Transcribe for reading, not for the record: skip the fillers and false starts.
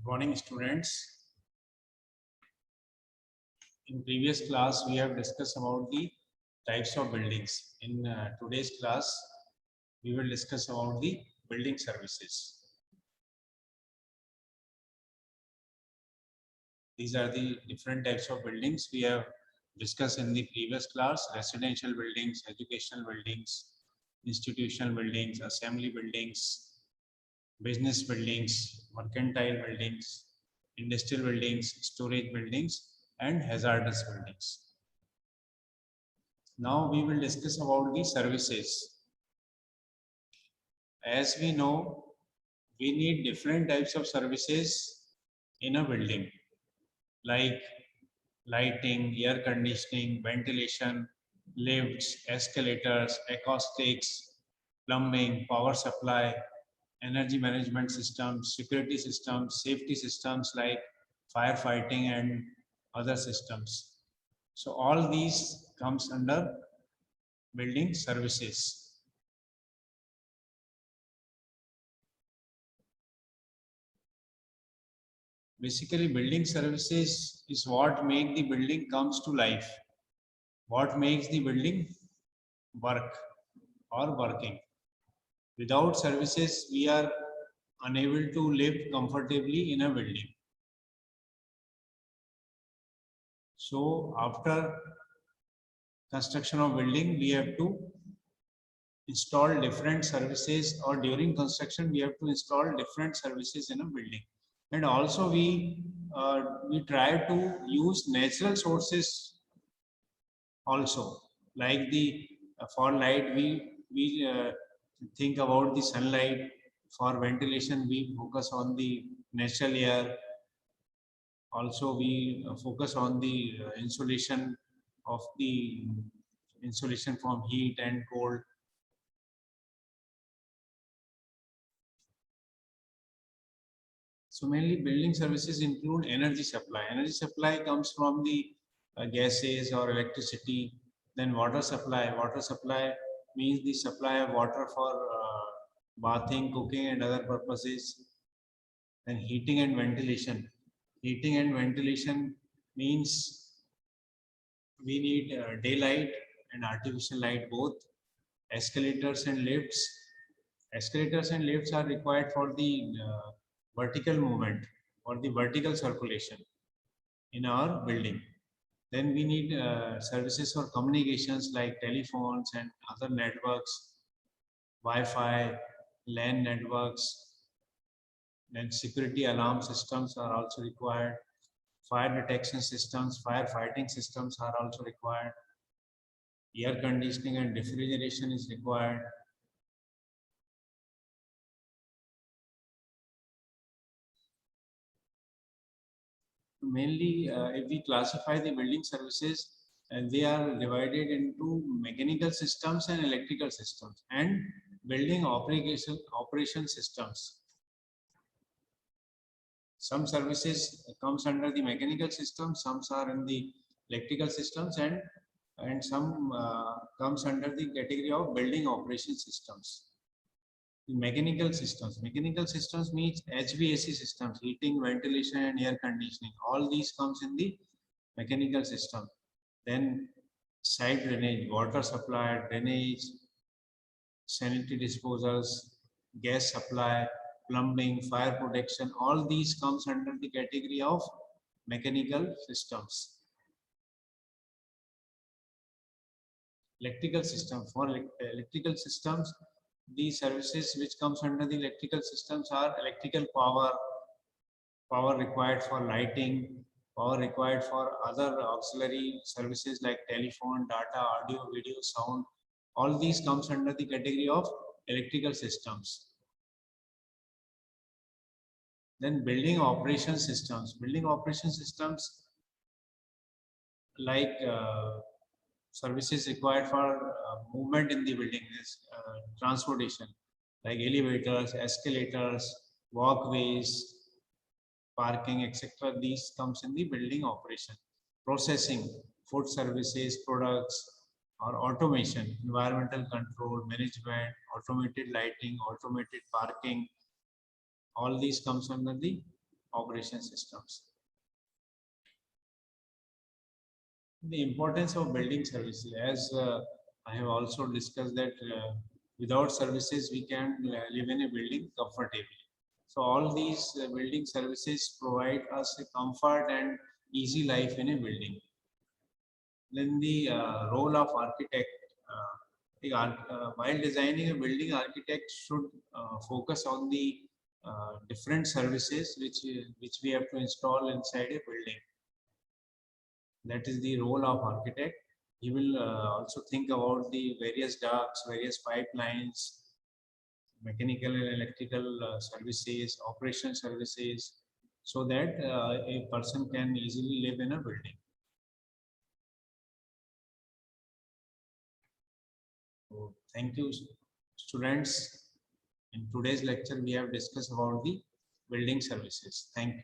Good morning, students. In previous class, we have discussed about the types of buildings. In today's class, we will discuss about the building services. These are the different types of buildings we have discussed in the previous class: residential buildings, educational buildings, institutional buildings, assembly buildings, business buildings, mercantile buildings, industrial buildings, storage buildings, and hazardous buildings. Now we will discuss about the services. As we know, we need different types of services in a building, like lighting, air conditioning, ventilation, lifts, escalators, acoustics, plumbing, power supply, energy management systems, security systems, safety systems like firefighting and other systems. So all these comes under building services. Basically, building services is what make the building comes to life, what makes the building work or working. Without services, we are unable to live comfortably in a building. So after construction of building, we have to install different services, or during construction, we have to install different services in a building. And also we try to use natural sources also, like the for light we think about the sunlight. For ventilation, we focus on the natural air. Also we focus on the insulation of the insulation from heat and cold. So mainly building services include energy supply. Energy supply comes from the gases or electricity. Then water supply. Water supply means the supply of water for bathing, cooking and other purposes. Then heating and ventilation. Heating and ventilation means we need daylight and artificial light both. Escalators and lifts. Escalators and lifts are required for the vertical movement or the vertical circulation in our building. Then we need services for communications like telephones and other networks, Wi-Fi, LAN networks. Then security alarm systems are also required. Fire detection systems, firefighting systems are also required. Air conditioning and refrigeration is required. Mainly, if we classify the building services, they are divided into mechanical systems and electrical systems and building operation systems. Some services comes under the mechanical system, some are in the electrical systems, and some comes under the category of building operation systems. Mechanical systems means HVAC systems, heating, ventilation and air conditioning. All these comes in the mechanical system. Then site drainage, water supply, drainage, sanitary disposals, gas supply, plumbing, fire protection, all these comes under the category of mechanical systems. Electrical system. For electrical systems, the services which comes under the electrical systems are electrical power, power required for lighting, power required for other auxiliary services like telephone, data, audio, video, sound. All these comes under the category of electrical systems. Then building operation systems. Building operation systems like services required for movement in the building is transportation, like elevators, escalators, walkways, parking, etc. These comes in the building operation. Processing, food services, products, or automation, environmental control, management, automated lighting, automated parking. All these comes under the operation systems. The importance of building services, as I have also discussed that without services we can live in a building comfortably. So all these building services provide us a comfort and easy life in a building. Then the role of architect. While designing a building, architect should focus on the different services which we have to install inside a building. That is the role of architect. He will also think about the various ducts, various pipelines, mechanical and electrical services, operation services, so that a person can easily live in a building. So, thank you, students. In today's lecture, we have discussed about the building services. Thank you.